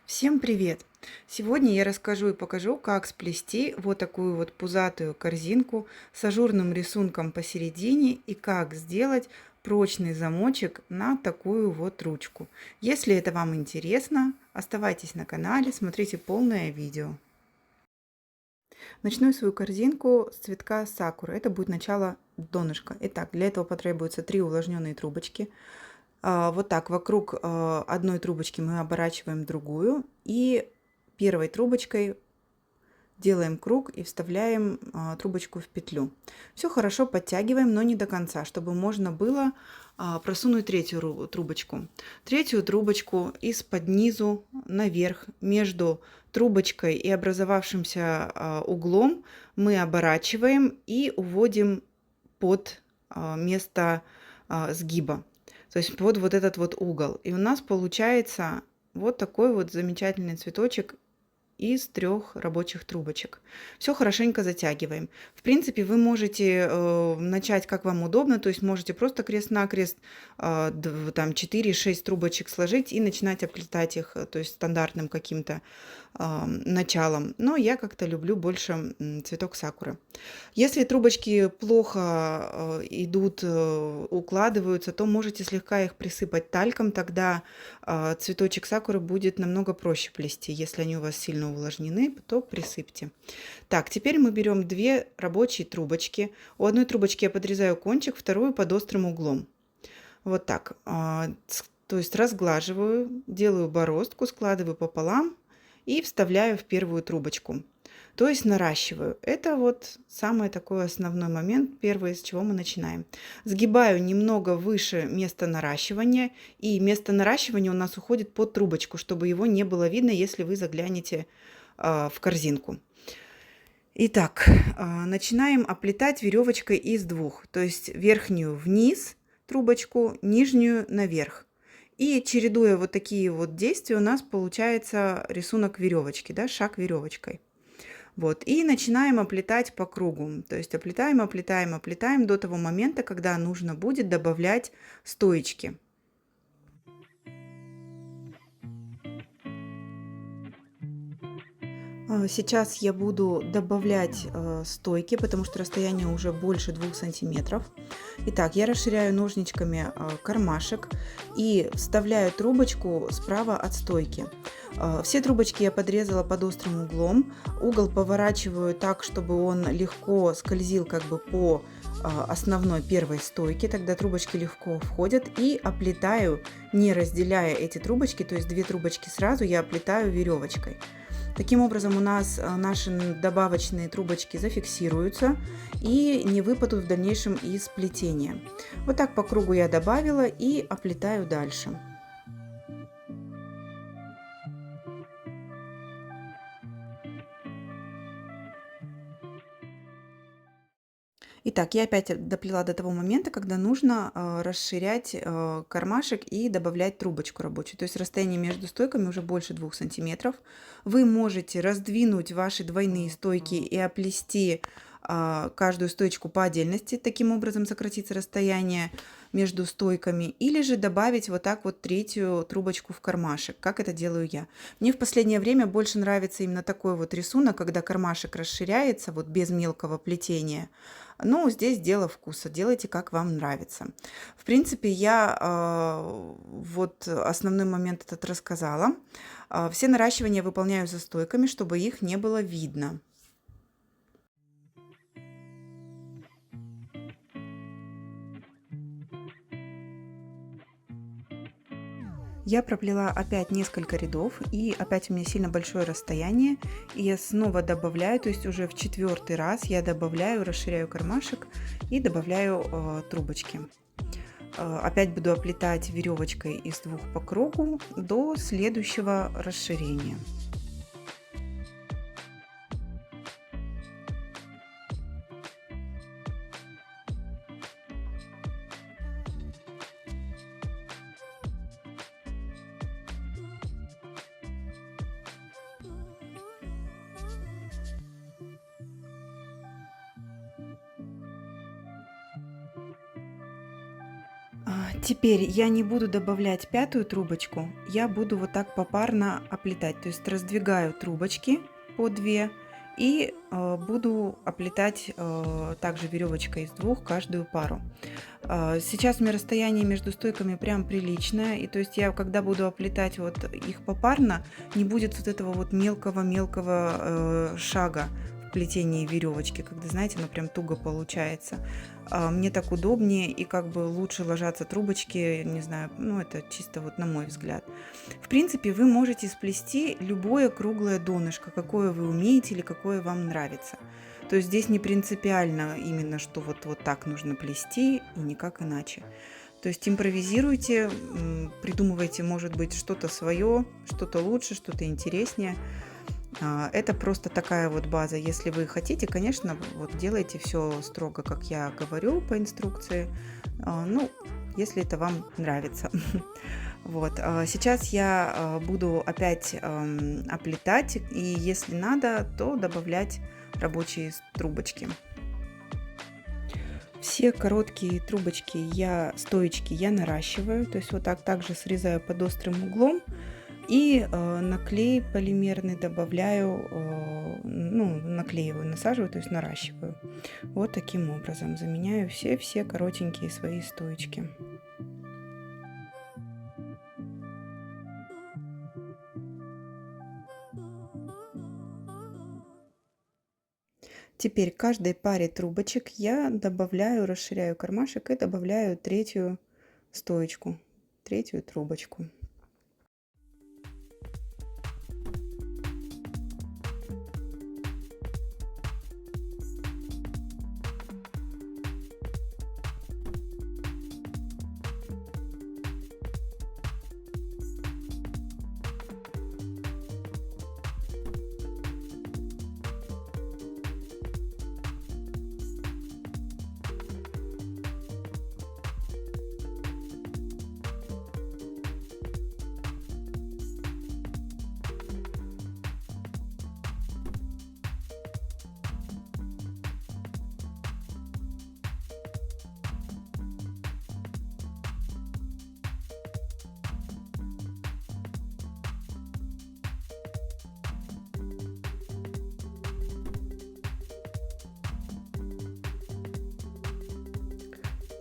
Всем привет! Сегодня я расскажу и покажу, как сплести вот такую вот пузатую корзинку с ажурным рисунком посередине и как сделать прочный замочек на такую вот ручку. Если это вам интересно, оставайтесь на канале, смотрите полное видео. Начну свою корзинку с цветка сакуры. Это будет начало донышка. Итак, для этого потребуется 3 увлажненные трубочки. Вот так вокруг одной трубочки мы оборачиваем другую и первой трубочкой делаем круг и вставляем трубочку в петлю. Все хорошо подтягиваем, но не до конца, чтобы можно было просунуть третью трубочку. Третью трубочку из-под низу наверх между трубочкой и образовавшимся углом мы оборачиваем и уводим под место сгиба. То есть под вот этот вот угол. И у нас получается вот такой вот замечательный цветочек из 3 рабочих трубочек. Все хорошенько затягиваем. В принципе, вы можете начать как вам удобно, то есть можете просто крест-накрест там 4-6 трубочек сложить и начинать оплетать их, то есть стандартным каким-то началом. Но я как-то люблю больше цветок сакуры. Если трубочки плохо идут, укладываются, то можете слегка их присыпать тальком, тогда цветочек сакуры будет намного проще плести. Если они у вас сильно увлажнены, то присыпьте. Так, теперь мы берем 2 рабочие трубочки. У одной трубочки я подрезаю кончик, вторую под острым углом. Вот так. То есть разглаживаю, делаю бороздку, складываю пополам и вставляю в первую трубочку. То есть наращиваю. Это вот самый такой основной момент, первый, с чего мы начинаем. Сгибаю немного выше места наращивания, и место наращивания у нас уходит под трубочку, чтобы его не было видно, если вы заглянете в корзинку. Итак, начинаем оплетать веревочкой из 2, то есть верхнюю вниз трубочку, нижнюю наверх. И чередуя вот такие вот действия, у нас получается рисунок веревочки, да, шаг веревочкой. Вот, и начинаем оплетать по кругу, то есть оплетаем, оплетаем, оплетаем до того момента, когда нужно будет добавлять стоечки. Сейчас я буду добавлять стойки, потому что расстояние уже больше 2 сантиметров. Итак, я расширяю ножничками кармашек и вставляю трубочку справа от стойки. Все трубочки я подрезала под острым углом. Угол поворачиваю так, чтобы он легко скользил как бы по основной первой стойке, тогда трубочки легко входят, и оплетаю, не разделяя эти трубочки, то есть 2 трубочки сразу я оплетаю веревочкой. Таким образом у нас наши добавочные трубочки зафиксируются и не выпадут в дальнейшем из плетения. Вот так по кругу я добавила и оплетаю дальше. Итак, я опять доплела до того момента, когда нужно расширять кармашек и добавлять трубочку рабочую. То есть расстояние между стойками уже больше 2 сантиметров. Вы можете раздвинуть ваши двойные стойки и оплести каждую стоечку по отдельности, таким образом сократится расстояние между стойками, или же добавить вот так вот 3-ю трубочку в кармашек, как это делаю я. Мне в последнее время больше нравится именно такой вот рисунок, когда кармашек расширяется вот без мелкого плетения. Ну, здесь дело вкуса, делайте как вам нравится. В принципе, я вот основной момент этот рассказала. Все наращивания выполняю за стойками, чтобы их не было видно. Я проплела опять несколько рядов, и опять у меня сильно большое расстояние, и я снова добавляю, то есть уже в 4-й раз я добавляю, расширяю кармашек и добавляю трубочки. Опять буду оплетать веревочкой из 2 по кругу до следующего расширения. Теперь я не буду добавлять пятую трубочку, я буду вот так попарно оплетать. То есть раздвигаю трубочки по 2 и буду оплетать также веревочкой из двух каждую пару. Сейчас у меня расстояние между стойками прям приличное, и то есть я, когда буду оплетать вот их попарно, не будет вот этого вот мелкого-мелкого шага в плетении веревочки, когда, знаете, оно прям туго получается. Мне так удобнее и как бы лучше ложатся трубочки, не знаю, ну это чисто вот на мой взгляд. В принципе, вы можете сплести любое круглое донышко, какое вы умеете или какое вам нравится. То есть здесь не принципиально именно, что вот так нужно плести и никак иначе. То есть импровизируйте, придумывайте, может быть, что-то свое, что-то лучше, что-то интереснее. Это просто такая вот база. Если вы хотите, конечно, вот делайте все строго, как я говорю по инструкции. Ну, если это вам нравится. Вот. Сейчас я буду опять оплетать, и если надо, то добавлять рабочие трубочки. Все короткие трубочки, стоечки я наращиваю, то есть вот так также срезаю под острым углом и на клей полимерный добавляю, ну, наклеиваю, насаживаю, то есть наращиваю. Вот таким образом заменяю все коротенькие свои стоечки. Теперь к каждой паре трубочек я добавляю, расширяю кармашек и добавляю третью стоечку, третью трубочку.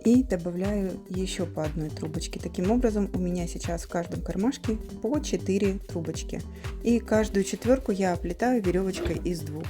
И добавляю еще по одной трубочке. Таким образом у меня сейчас в каждом кармашке по 4 трубочки. И каждую четверку я оплетаю веревочкой из двух.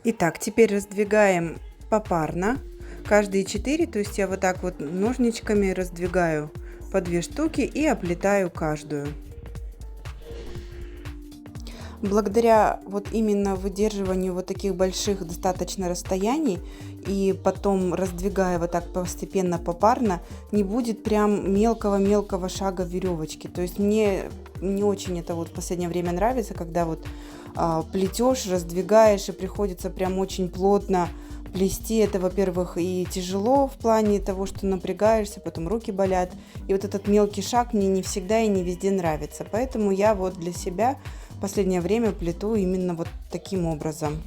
Итак, теперь раздвигаем попарно каждые 4, то есть я вот так вот ножничками раздвигаю по 2 штуки и оплетаю каждую. Благодаря вот именно выдерживанию вот таких больших достаточно расстояний и потом раздвигая вот так постепенно попарно, не будет прям мелкого-мелкого шага веревочки. То есть мне не очень это вот в последнее время нравится, когда вот плетешь, раздвигаешь и приходится прям очень плотно плести. Это, во-первых, и тяжело в плане того, что напрягаешься, потом руки болят. И вот этот мелкий шаг мне не всегда и не везде нравится. Поэтому я вот для себя в последнее время плету именно вот таким образом.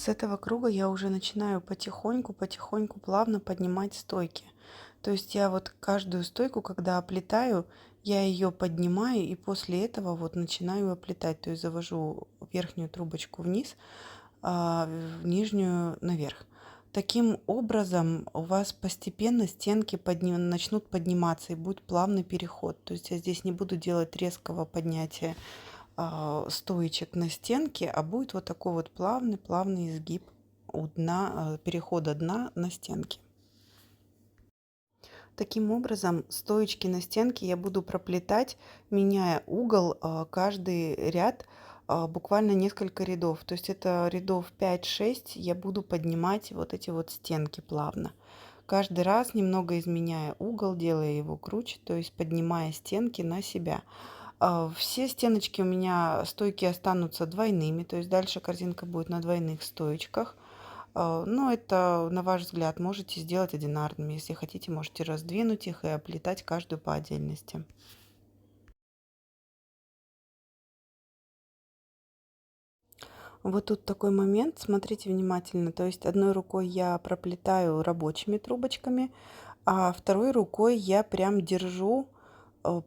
С этого круга я уже начинаю потихоньку, плавно поднимать стойки. То есть я вот каждую стойку, когда оплетаю, я ее поднимаю и после этого вот начинаю оплетать. То есть завожу верхнюю трубочку вниз, в нижнюю наверх. Таким образом у вас постепенно стенки начнут подниматься и будет плавный переход. То есть я здесь не буду делать резкого поднятия стоечек на стенке, а будет вот такой вот плавный изгиб у дна, перехода дна на стенки. Таким образом, стоечки на стенке я буду проплетать, меняя угол каждый ряд, буквально несколько рядов. То есть это рядов 5-6 я буду поднимать вот эти вот стенки плавно. Каждый раз немного изменяя угол, делая его круче, то есть поднимая стенки на себя. Все стеночки у меня стойки останутся двойными, то есть дальше корзинка будет на двойных стоечках. Но это на ваш взгляд, можете сделать одинарными. Если хотите, можете раздвинуть их и оплетать каждую по отдельности. Вот тут такой момент, смотрите внимательно. То есть одной рукой я проплетаю рабочими трубочками, а второй рукой я прям держу,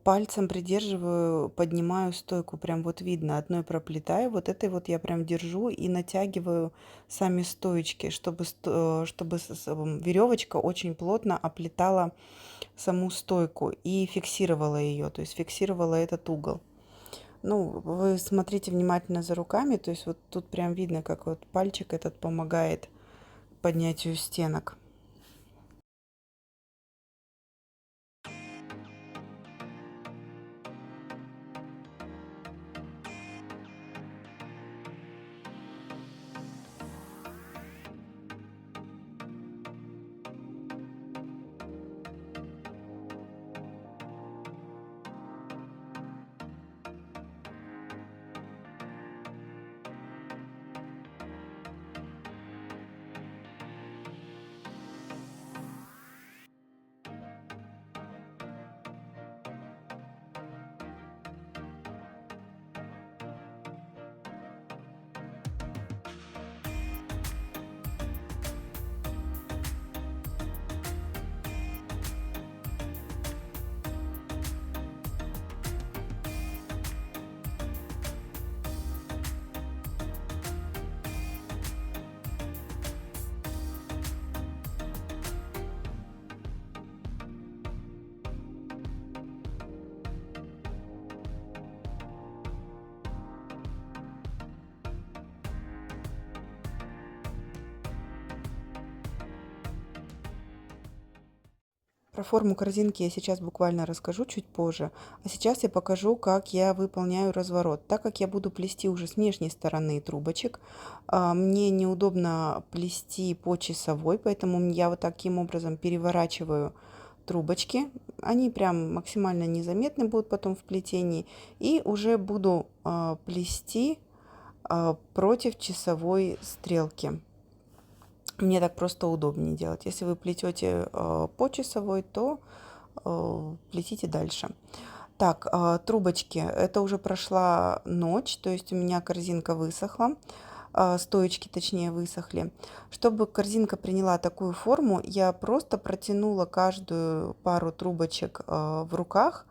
пальцем придерживаю, поднимаю стойку. Прям вот видно, одной проплетаю, вот этой вот я прям держу и натягиваю сами стоечки, чтобы, веревочка очень плотно оплетала саму стойку и фиксировала ее, то есть фиксировала этот угол. Ну, вы смотрите внимательно за руками, то есть вот тут прям видно, как вот пальчик этот помогает поднятию стенок. Про форму корзинки я сейчас буквально расскажу чуть позже. А сейчас я покажу, как я выполняю разворот. Так как я буду плести уже с внешней стороны трубочек, мне неудобно плести по часовой, поэтому я вот таким образом переворачиваю трубочки. Они прям максимально незаметны будут потом в плетении. И уже буду плести против часовой стрелки. Мне так просто удобнее делать. Если вы плетете по часовой, то плетите дальше. Так, трубочки. Это уже прошла ночь, то есть у меня корзинка высохла. Стоечки, точнее, высохли. Чтобы корзинка приняла такую форму, я просто протянула каждую пару трубочек в руках.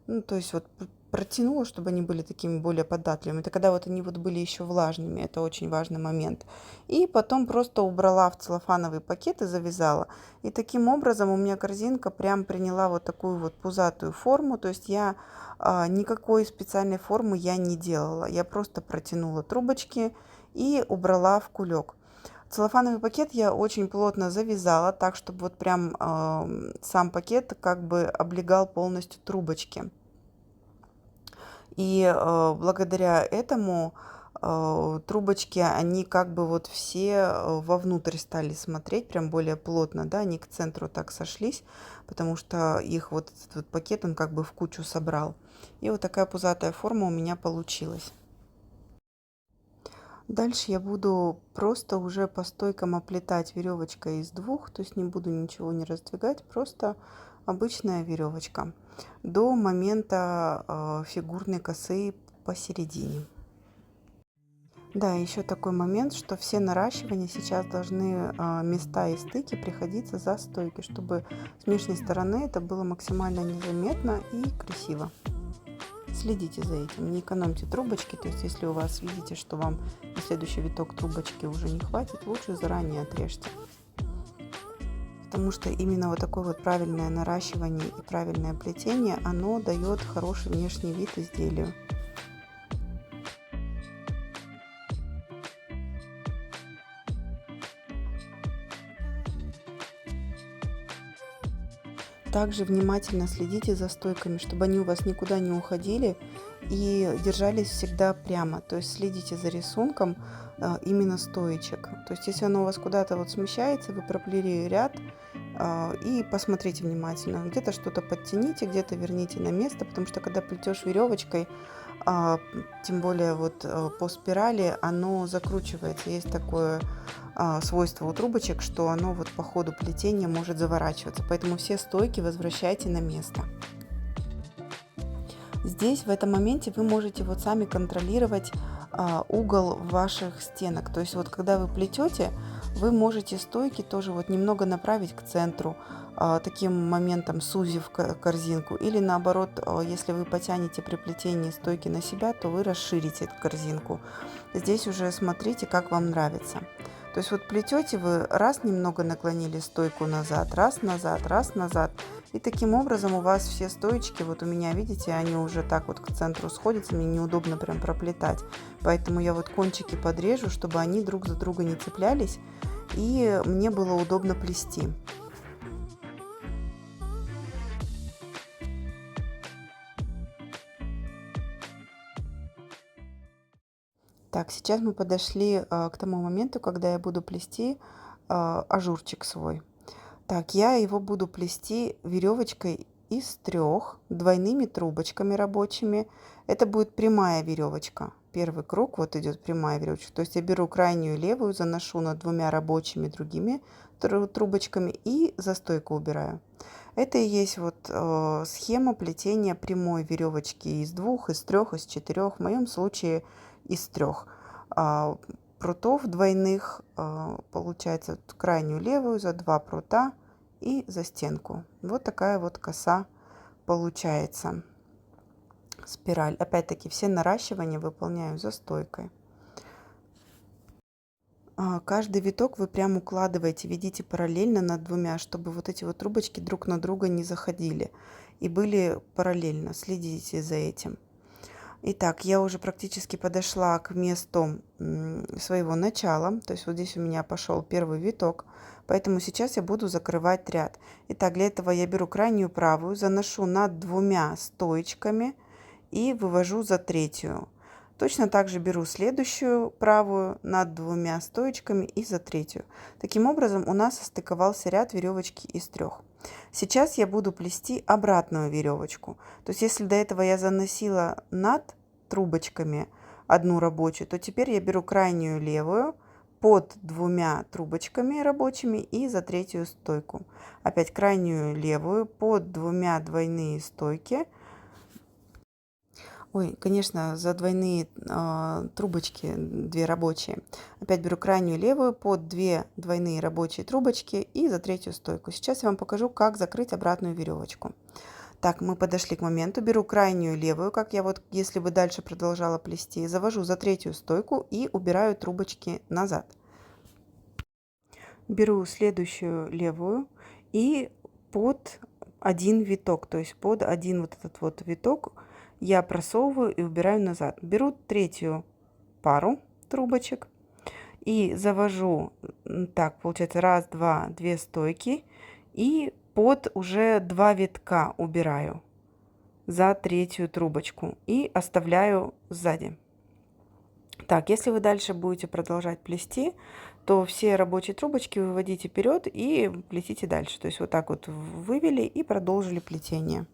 Ну, то есть вот протянула, чтобы они были такими более податливыми. Это когда вот они вот были еще влажными, это очень важный момент. И потом просто убрала в целлофановый пакет и завязала. И таким образом у меня корзинка прям приняла вот такую вот пузатую форму. То есть я никакой специальной формы я не делала. Я просто протянула трубочки и убрала в кулек. Целлофановый пакет я очень плотно завязала, так, чтобы вот прям сам пакет как бы облегал полностью трубочки. И благодаря этому трубочки, они как бы вот все вовнутрь стали смотреть, прям более плотно, да, они к центру так сошлись, потому что их вот этот вот пакет, он как бы в кучу собрал. И вот такая пузатая форма у меня получилась. Дальше я буду просто уже по стойкам оплетать веревочкой из двух, то есть не буду ничего не раздвигать, просто обычная веревочка до момента фигурной косы посередине. Да, еще такой момент, что все наращивания сейчас должны места и стыки приходиться за стойки, чтобы с внешней стороны это было максимально незаметно и красиво. Следите за этим, не экономьте трубочки, то есть если у вас видите, что вам на следующий виток трубочки уже не хватит, лучше заранее отрежьте. Потому что именно вот такое вот правильное наращивание и правильное плетение, оно дает хороший внешний вид изделию. Также внимательно следите за стойками, чтобы они у вас никуда не уходили и держались всегда прямо. То есть следите за рисунком именно стоечек. То есть если оно у вас куда-то вот смещается, вы проплели ряд, и посмотрите внимательно. Где-то что-то подтяните, где-то верните на место, потому что когда плетешь веревочкой, тем более вот по спирали, оно закручивается. Есть такое свойство у трубочек, что оно вот по ходу плетения может заворачиваться. Поэтому все стойки возвращайте на место. Здесь в этом моменте вы можете вот сами контролировать угол ваших стенок. То есть вот когда вы плетете, вы можете стойки тоже вот немного направить к центру, таким моментом сузив корзинку. Или наоборот, если вы потянете при плетении стойки на себя, то вы расширите эту корзинку. Здесь уже смотрите, как вам нравится. То есть вот плетете вы, раз немного наклонили стойку назад, раз назад, раз назад. И таким образом у вас все стоечки, вот у меня, видите, они уже так вот к центру сходятся, мне неудобно прям проплетать. Поэтому я вот кончики подрежу, чтобы они друг за друга не цеплялись, и мне было удобно плести. Так, сейчас мы подошли к тому моменту, когда я буду плести ажурчик свой. Так, я его буду плести веревочкой из трех двойными трубочками рабочими. Это будет прямая веревочка. Первый круг вот идет прямая веревочка. То есть я беру крайнюю левую, заношу над двумя рабочими другими трубочками и за стойку убираю. Это и есть вот схема плетения прямой веревочки из двух, из трех, из четырех. В моем случае из трех прутов двойных, получается крайнюю левую за 2 прута и за стенку. Вот такая вот коса получается. Спираль. Опять-таки все наращивания выполняю за стойкой. Каждый виток вы прям укладываете, ведите параллельно над двумя, чтобы вот эти вот трубочки друг на друга не заходили и были параллельно. Следите за этим. Итак, я уже практически подошла к месту своего начала. То есть вот здесь у меня пошел первый виток. Поэтому сейчас я буду закрывать ряд. Итак, для этого я беру крайнюю правую, заношу над двумя стоечками и вывожу за третью. Точно так же беру следующую правую над двумя стоечками и за третью. Таким образом у нас состыковался ряд веревочки из трех. Сейчас я буду плести обратную веревочку. То есть если до этого я заносила над трубочками одну рабочую, то теперь я беру крайнюю левую под двумя трубочками рабочими и за третью стойку. Опять крайнюю левую под двумя двойные стойки. Ой, конечно, за двойные трубочки, 2 рабочие. Опять беру крайнюю левую под 2 двойные рабочие трубочки и за третью стойку. Сейчас я вам покажу, как закрыть обратную веревочку. Так, мы подошли к моменту. Беру крайнюю левую, как я вот, если бы дальше продолжала плести, завожу за третью стойку и убираю трубочки назад. Беру следующую левую и под один виток, то есть под один вот этот вот виток я просовываю и убираю назад. Беру третью пару трубочек и завожу, так получается, раз, два, 2 стойки и под уже 2 витка убираю за третью трубочку и оставляю сзади. Так, если вы дальше будете продолжать плести, то все рабочие трубочки выводите вперед и плетите дальше. То есть вот так вот вывели и продолжили плетение.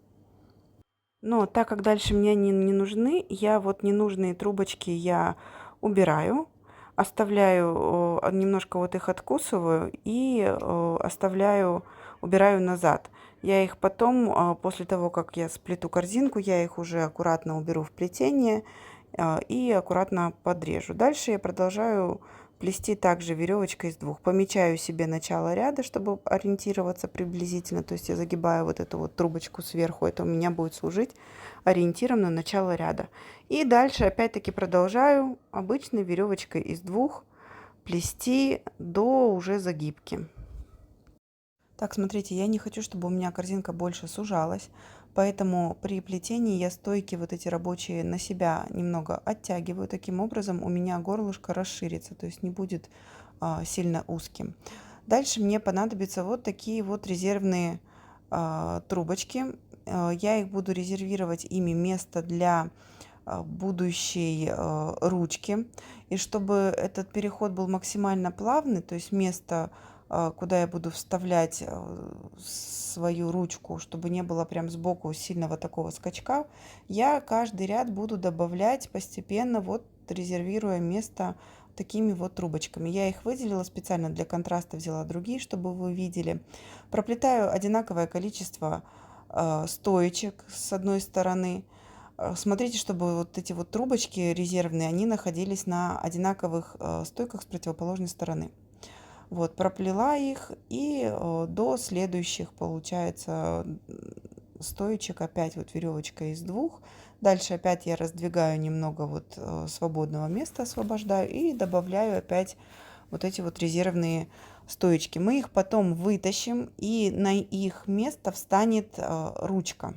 Но так как дальше мне они не нужны, я вот ненужные трубочки я убираю, оставляю, немножко вот их откусываю и оставляю, убираю назад. Я их потом, после того, как я сплету корзинку, я их уже аккуратно уберу в плетение и аккуратно подрежу. Дальше я продолжаю плести также веревочкой из двух. Помечаю себе начало ряда, чтобы ориентироваться приблизительно. То есть я загибаю вот эту вот трубочку сверху. Это у меня будет служить ориентиром на начало ряда. И дальше опять-таки продолжаю обычной веревочкой из двух плести до уже загибки. Так, смотрите, я не хочу, чтобы у меня корзинка больше сужалась, поэтому при плетении я стойки вот эти рабочие на себя немного оттягиваю. Таким образом у меня горлышко расширится, то есть не будет сильно узким. Дальше мне понадобятся вот такие вот резервные трубочки. Я их буду резервировать, ими место для будущей ручки. И чтобы этот переход был максимально плавный, то есть место, куда я буду вставлять свою ручку, чтобы не было прям сбоку сильного такого скачка, я каждый ряд буду добавлять постепенно, вот резервируя место такими вот трубочками. Я их выделила специально для контраста, взяла другие, чтобы вы видели. Проплетаю одинаковое количество стоечек с одной стороны. Смотрите, чтобы вот эти вот трубочки резервные, они находились на одинаковых стойках с противоположной стороны. Вот, проплела их, и до следующих, получается, стоечек опять вот веревочка из двух. Дальше опять я раздвигаю немного вот свободного места, освобождаю, и добавляю опять вот эти вот резервные стоечки. Мы их потом вытащим, и на их место встанет ручка.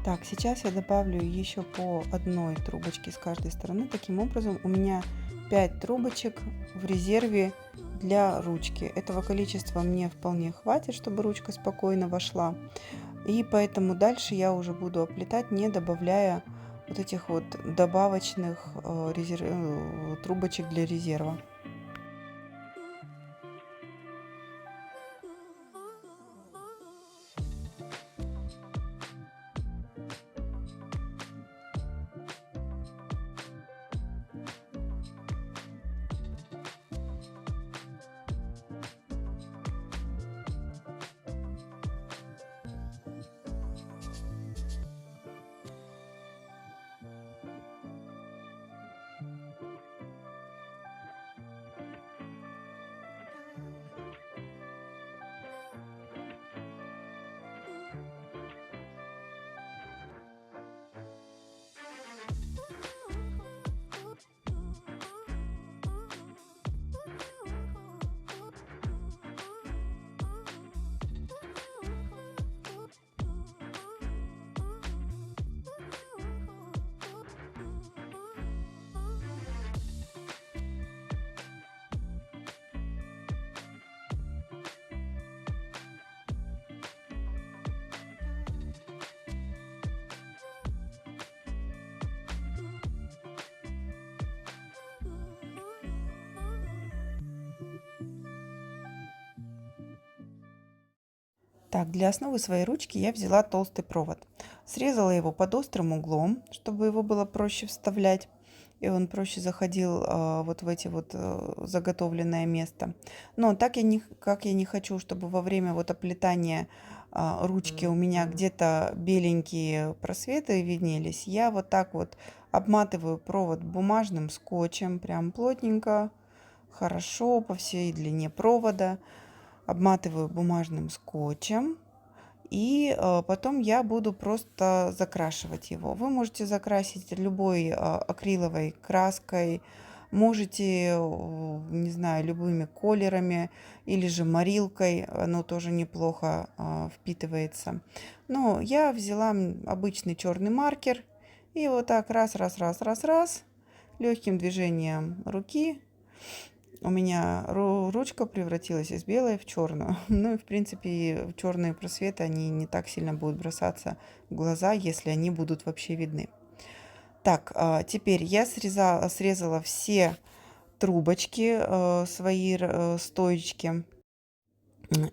Так, сейчас я добавлю еще по одной трубочке с каждой стороны. Таким образом, у меня 5 трубочек в резерве для ручки. Этого количества мне вполне хватит, чтобы ручка спокойно вошла. И поэтому дальше я уже буду оплетать, не добавляя вот этих вот добавочных трубочек для резерва. Так, для основы своей ручки я взяла толстый провод. Срезала его под острым углом, чтобы его было проще вставлять, и он проще заходил вот в эти вот заготовленное место. Но так как я не хочу, чтобы во время вот оплетания ручки у меня где-то беленькие просветы виднелись, я вот так вот обматываю провод бумажным скотчем, прям плотненько, хорошо по всей длине провода. Обматываю бумажным скотчем, и потом я буду просто закрашивать его. Вы можете закрасить любой акриловой краской, можете, не знаю, любыми колерами или же морилкой, оно тоже неплохо впитывается. Но я взяла обычный черный маркер и вот так раз, легким движением руки у меня ручка превратилась из белой в черную. Ну и, в принципе, черные просветы, они не так сильно будут бросаться в глаза, если они будут вообще видны. Так, теперь я срезала все трубочки, свои стоечки.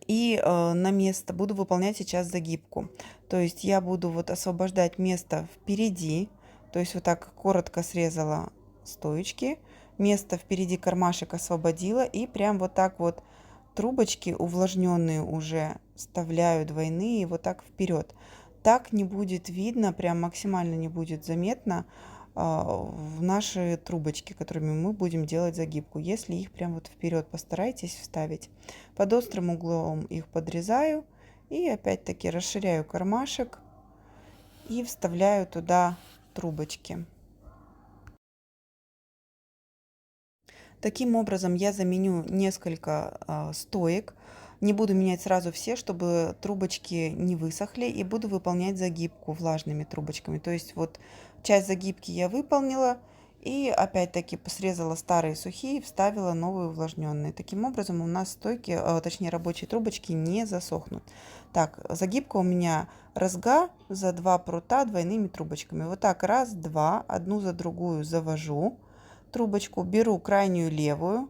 И на место буду выполнять сейчас загибку. То есть я буду вот освобождать место впереди. То есть вот так коротко срезала стоечки. Место впереди кармашек освободила. И прям вот так вот трубочки увлажненные уже вставляю двойные вот так вперед. Так не будет видно, прям максимально не будет заметно в наши трубочки, которыми мы будем делать загибку. Если их прям вот вперед постарайтесь вставить. Под острым углом их подрезаю и опять-таки расширяю кармашек и вставляю туда трубочки. Таким образом я заменю несколько стоек. Не буду менять сразу все, чтобы трубочки не высохли, и буду выполнять загибку влажными трубочками. То есть вот часть загибки я выполнила, и опять-таки срезала старые сухие, вставила новые увлажненные. Таким образом у нас стойки, точнее рабочие трубочки не засохнут. Так, загибка у меня разга за 2 прута двойными трубочками. Вот так раз, два, одну за другую завожу трубочку, беру крайнюю левую,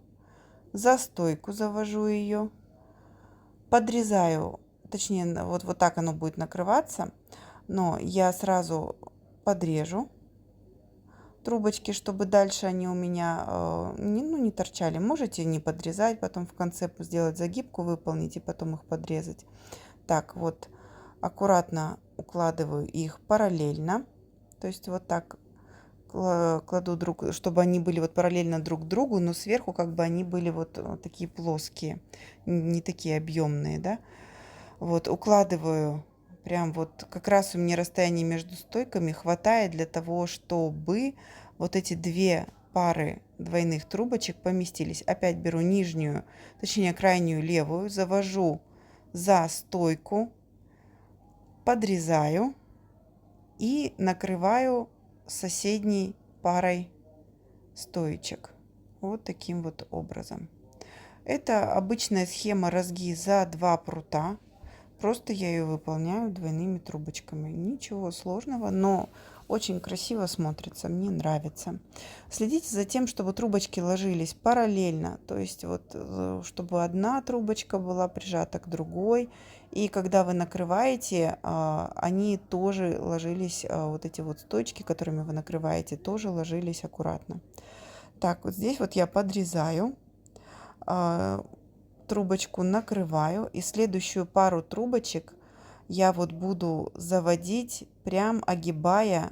за стойку завожу ее, подрезаю, точнее вот так оно будет накрываться, но я сразу подрежу трубочки, чтобы дальше они у меня не торчали. Можете не подрезать, потом в конце сделать загибку, выполнить и потом их подрезать. Так, вот аккуратно укладываю их параллельно, то есть вот так кладу чтобы они были вот параллельно друг другу, но сверху как бы они были вот такие плоские, не такие объемные, да. Вот укладываю прям вот как раз у меня расстояние между стойками хватает для того, чтобы вот эти две пары двойных трубочек поместились. Опять беру нижнюю, точнее крайнюю левую, завожу за стойку, подрезаю и накрываю соседней парой стоечек. Вот таким вот образом. Это обычная схема разги за 2 прута. Просто я ее выполняю двойными трубочками. Ничего сложного, но очень красиво смотрится. Мне нравится. Следите за тем, чтобы трубочки ложились параллельно. То есть вот, чтобы одна трубочка была прижата к другой. И когда вы накрываете, они тоже ложились, вот эти вот стойки, которыми вы накрываете, тоже ложились аккуратно. Так, вот здесь вот я подрезаю, трубочку накрываю, и следующую пару трубочек я вот буду заводить, прям огибая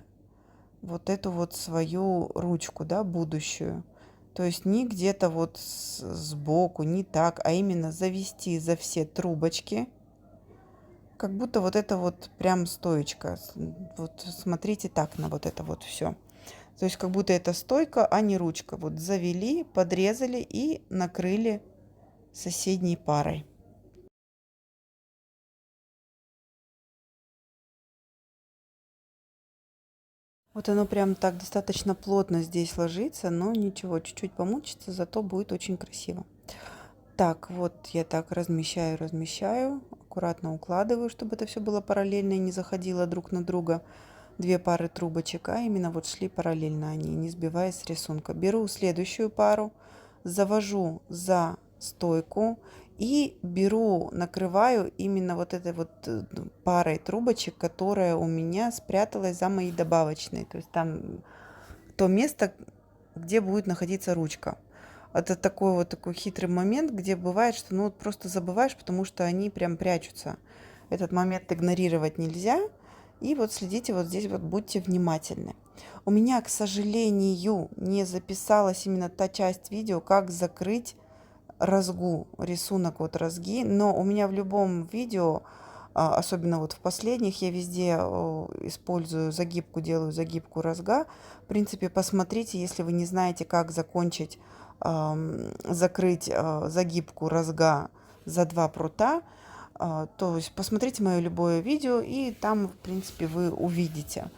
вот эту вот свою ручку, да, будущую. То есть не где-то вот сбоку, не так, а именно завести за все трубочки, как будто вот это вот прям стоечка. Вот смотрите так на вот это вот все. То есть как будто это стойка, а не ручка. Вот завели, подрезали и накрыли соседней парой. Вот оно прям так достаточно плотно здесь ложится, но ничего, чуть-чуть помучится, зато будет очень красиво. Так, вот я так размещаю, аккуратно укладываю, чтобы это все было параллельно и не заходило друг на друга. Две пары трубочек, а именно вот шли параллельно они, не сбиваясь с рисунка. Беру следующую пару, завожу за стойку и беру, накрываю именно вот этой вот парой трубочек, которая у меня спряталась за моей добавочной. То есть там то место, где будет находиться ручка. Это такой хитрый момент, где бывает, что ну вот просто забываешь, потому что они прям прячутся. Этот момент игнорировать нельзя. И вот следите, вот здесь вот будьте внимательны. У меня, к сожалению, не записалась именно та часть видео, как закрыть разгу, рисунок вот разги. Но у меня в любом видео, особенно вот в последних, я везде использую загибку, делаю загибку разга. В принципе, посмотрите, если вы не знаете, как закончить, закрыть загибку разга за 2 прута, то есть посмотрите мое любое видео, и там, в принципе, вы увидите.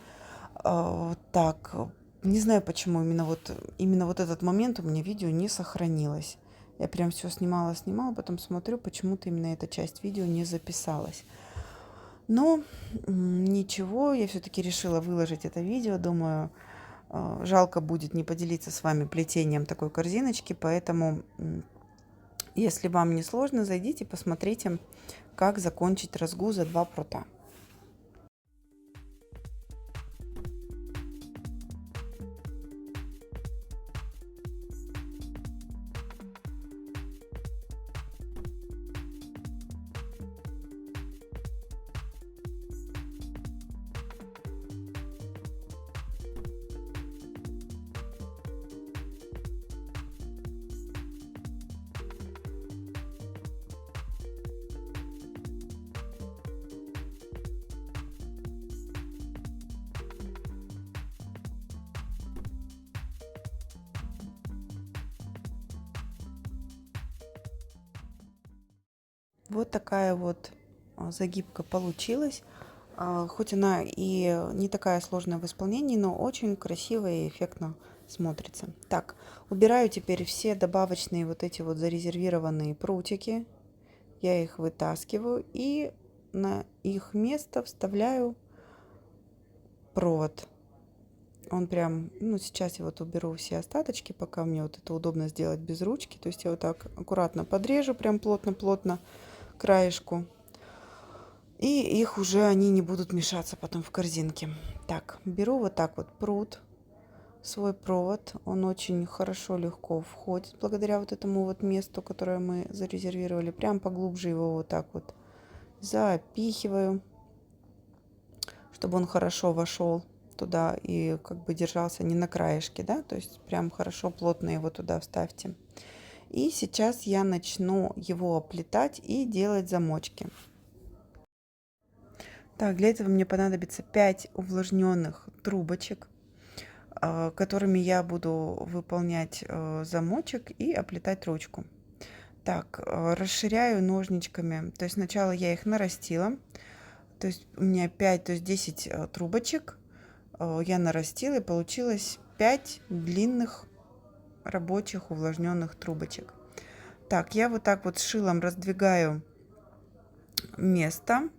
Так, не знаю, почему именно вот этот момент у меня видео не сохранилось. Я прям все снимала, потом смотрю, почему-то именно эта часть видео не записалась. Но ничего, я все-таки решила выложить это видео. Думаю, жалко будет не поделиться с вами плетением такой корзиночки, поэтому, если вам не сложно, зайдите, посмотрите, как закончить разгу за 2 прута. Вот такая вот загибка получилась. Хоть она и не такая сложная в исполнении, но очень красиво и эффектно смотрится. Так, убираю теперь все добавочные вот эти вот зарезервированные прутики. Я их вытаскиваю и на их место вставляю провод. Он прям, ну, сейчас я вот уберу все остаточки, пока мне вот это удобно сделать без ручки. То есть я вот так аккуратно подрежу, прям плотно-плотно краешку. И их уже они не будут мешаться потом в корзинке. Так, беру вот так вот прут, свой провод. Он очень хорошо, легко входит благодаря вот этому вот месту, которое мы зарезервировали. Прям поглубже его вот так вот запихиваю, чтобы он хорошо вошел туда и как бы держался не на краешке, да, то есть прям хорошо плотно его туда вставьте. И сейчас я начну его оплетать и делать замочки. Так, для этого мне понадобится 5 увлажненных трубочек, которыми я буду выполнять замочек и оплетать ручку. Так, расширяю ножничками, то есть сначала я их нарастила, то есть у меня 5, то есть 10 трубочек я нарастила, и получилось 5 длинных рабочих увлажненных трубочек. Так, я вот так вот шилом раздвигаю место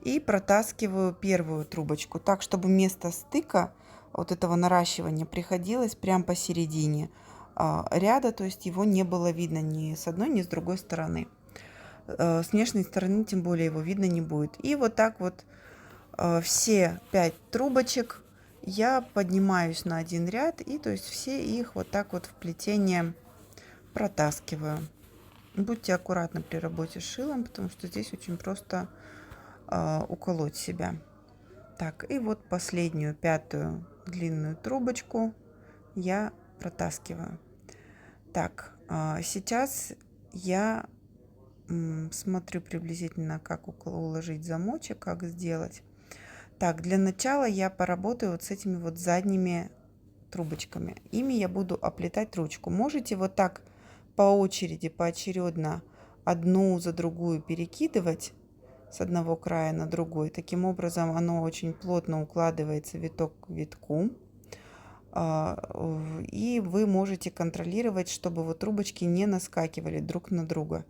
и протаскиваю первую трубочку так, чтобы место стыка вот этого наращивания приходилось прям посередине ряда, то есть его не было видно ни с одной, ни с другой стороны. С внешней стороны тем более его видно не будет. И вот так вот все 5 трубочек я поднимаюсь на один ряд, и то есть все их вот так вот в плетение протаскиваю. Будьте аккуратны при работе с шилом, потому что здесь очень просто уколоть себя. Так, и вот последнюю, 5-ю длинную трубочку я протаскиваю. Так, сейчас я смотрю приблизительно, как уложить замочек, как сделать. Так, для начала я поработаю вот с этими вот задними трубочками. Ими я буду оплетать ручку. Можете вот так по очереди, поочередно одну за другую перекидывать с одного края на другой. Таким образом оно очень плотно укладывается виток к витку. И вы можете контролировать, чтобы вот трубочки не наскакивали друг на друга.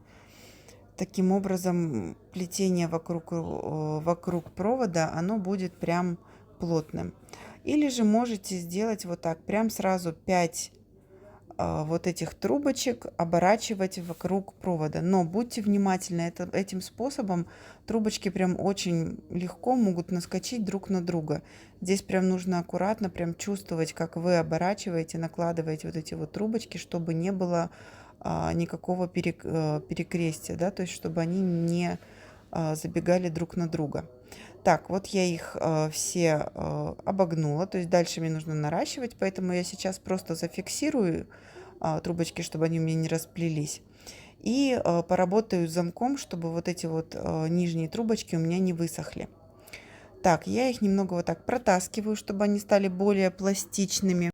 Таким образом плетение вокруг провода, оно будет прям плотным. Или же можете сделать вот так, прям сразу 5 вот этих трубочек оборачивать вокруг провода. Но будьте внимательны, этим способом трубочки прям очень легко могут наскочить друг на друга. Здесь прям нужно аккуратно прям чувствовать, как вы оборачиваете, накладываете вот эти вот трубочки, чтобы не было никакого перекрестия, да, то есть чтобы они не забегали друг на друга. Так, вот я их все обогнула, то есть дальше мне нужно наращивать, поэтому я сейчас просто зафиксирую трубочки, чтобы они у меня не расплелись. И поработаю с замком, чтобы вот эти вот нижние трубочки у меня не высохли. Так, я их немного вот так протаскиваю, чтобы они стали более пластичными.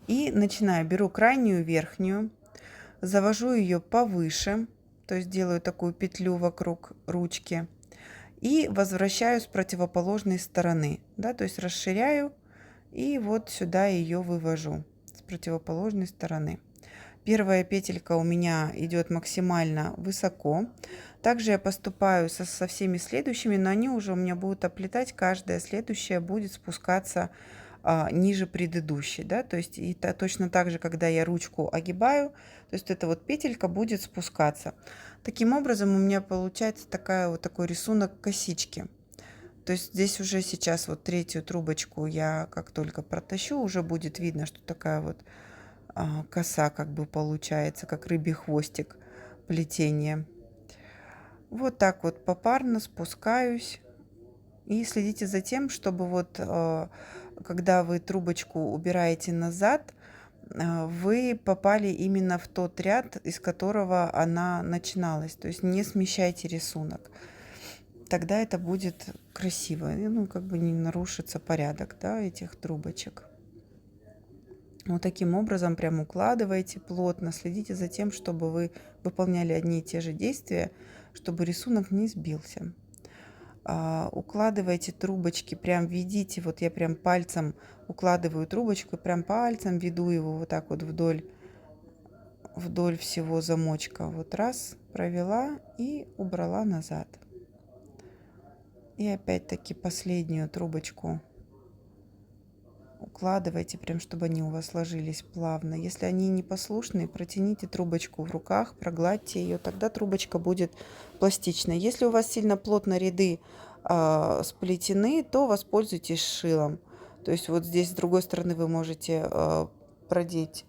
И начинаю, беру крайнюю верхнюю, завожу ее повыше, то есть делаю такую петлю вокруг ручки. И возвращаю с противоположной стороны, да, то есть расширяю и вот сюда ее вывожу с противоположной стороны. Первая петелька у меня идет максимально высоко. Также я поступаю со всеми следующими, но они уже у меня будут оплетать. Каждая следующая будет спускаться ниже предыдущей. Да? То есть точно так же, когда я ручку огибаю, то есть эта вот петелька будет спускаться. Таким образом у меня получается такой рисунок косички. То есть здесь уже сейчас вот третью трубочку я как только протащу, уже будет видно, что такая вот коса как бы получается, как рыбий хвостик плетение. Вот так вот попарно спускаюсь. И следите за тем, чтобы вот когда вы трубочку убираете назад, вы попали именно в тот ряд, из которого она начиналась. То есть не смещайте рисунок. Тогда это будет красиво. Ну, как бы не нарушится порядок, да, этих трубочек. Вот таким образом прям укладывайте плотно, следите за тем, чтобы вы выполняли одни и те же действия, чтобы рисунок не сбился. Укладывайте трубочки, прям ведите, вот я прям пальцем укладываю трубочку, прям пальцем веду его вот так вот вдоль всего замочка. Вот раз, провела и убрала назад. И опять-таки последнюю трубочку укладывайте, прям чтобы они у вас ложились плавно. Если они непослушные, протяните трубочку в руках, прогладьте ее, тогда трубочка будет пластичной. Если у вас сильно плотно ряды сплетены, то воспользуйтесь шилом. То есть вот здесь с другой стороны вы можете продеть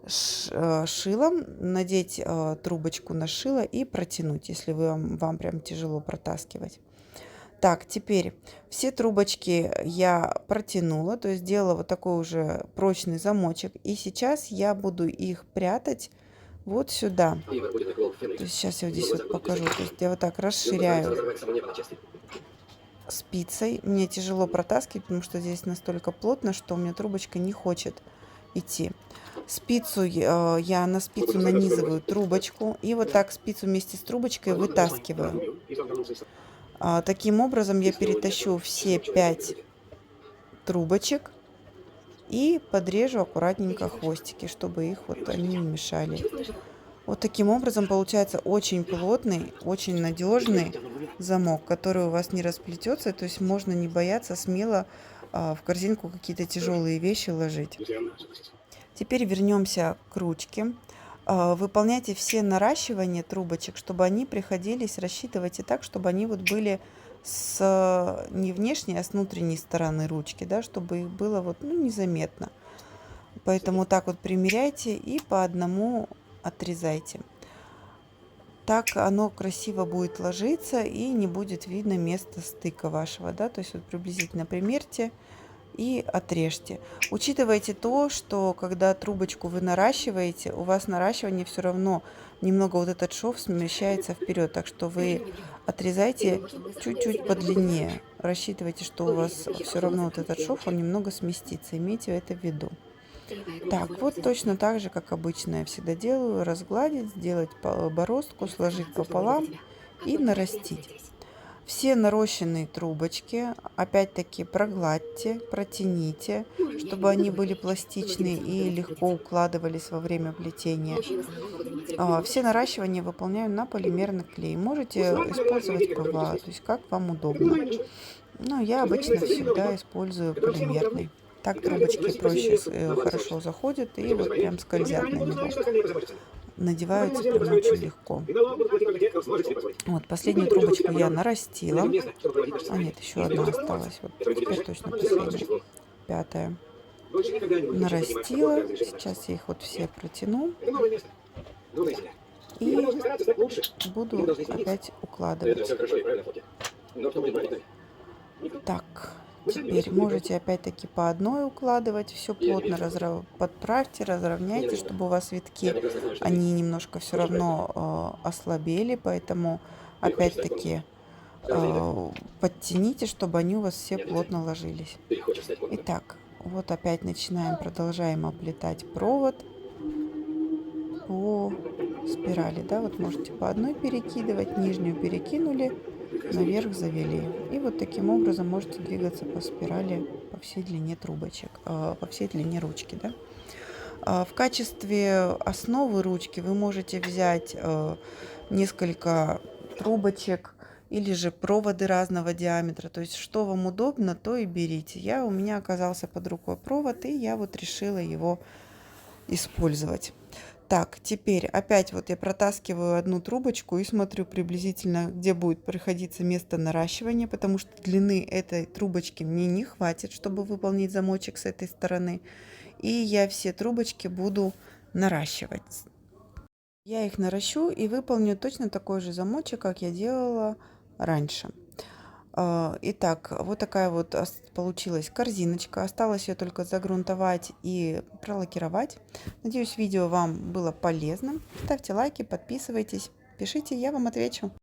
шилом, надеть трубочку на шило и протянуть, если вам прям тяжело протаскивать. Так, теперь все трубочки я протянула, то есть сделала вот такой уже прочный замочек. И сейчас я буду их прятать вот сюда. То есть сейчас я вот здесь вот покажу. То есть я вот так расширяю спицей. Мне тяжело протаскивать, потому что здесь настолько плотно, что у меня трубочка не хочет идти. Спицу я на спицу нанизываю трубочку. И вот так спицу вместе с трубочкой вытаскиваю. Таким образом я перетащу все 5 трубочек и подрежу аккуратненько хвостики, чтобы их вот они не мешали. Вот таким образом получается очень плотный, очень надежный замок, который у вас не расплетется. То есть можно не бояться смело в корзинку какие-то тяжелые вещи ложить. Теперь вернемся к ручке. Выполняйте все наращивания трубочек, чтобы они приходились, рассчитывайте так, чтобы они вот были не внешней, а с внутренней стороны ручки, да, чтобы их было вот, ну, незаметно. Поэтому так вот примеряйте и по одному отрезайте. Так оно красиво будет ложиться и не будет видно места стыка вашего, да, то есть вот приблизительно примерьте и отрежьте. Учитывайте то, что когда трубочку вы наращиваете, у вас наращивание все равно немного вот этот шов смещается вперед, так что вы отрезайте чуть-чуть подлиннее. Рассчитывайте, что у вас все равно вот этот шов, он немного сместится, имейте это в виду. Так, вот точно так же, как обычно я всегда делаю, разгладить, сделать бороздку, сложить пополам и нарастить. Все нарощенные трубочки, опять-таки, прогладьте, протяните, чтобы они были пластичные и легко укладывались во время плетения. Все наращивания выполняю на полимерный клей. Можете использовать ПВА, то есть как вам удобно. Но я обычно всегда использую полимерный. Так трубочки проще, хорошо заходят и вот прям скользят на него. Надеваются прям очень легко. Вот, последнюю трубочку я нарастила. Нет, еще одна осталась. Вот теперь точно последняя. 5-я. Нарастила. Сейчас я их вот все протяну. И буду опять укладывать. Так. Теперь можете опять-таки по одной укладывать, все плотно подправьте, разровняйте, чтобы у вас витки, они немножко все равно ослабели, поэтому опять-таки подтяните, чтобы они у вас все плотно ложились. Итак, вот опять продолжаем оплетать провод по спирали, да, вот можете по одной перекидывать, нижнюю перекинули, наверх завели. И вот таким образом можете двигаться по спирали по всей длине трубочек, по всей длине ручки, да. В качестве основы ручки вы можете взять несколько трубочек или же проводы разного диаметра. То есть, что вам удобно, то и берите. У меня оказался под рукой провод, и я вот решила его использовать. Так, теперь опять вот я протаскиваю одну трубочку и смотрю приблизительно, где будет приходиться место наращивания, потому что длины этой трубочки мне не хватит, чтобы выполнить замочек с этой стороны. И я все трубочки буду наращивать. Я их наращу и выполню точно такой же замочек, как я делала раньше. Итак, вот такая вот получилась корзиночка. Осталось ее только загрунтовать и пролакировать. Надеюсь, видео вам было полезным. Ставьте лайки, подписывайтесь, пишите, я вам отвечу.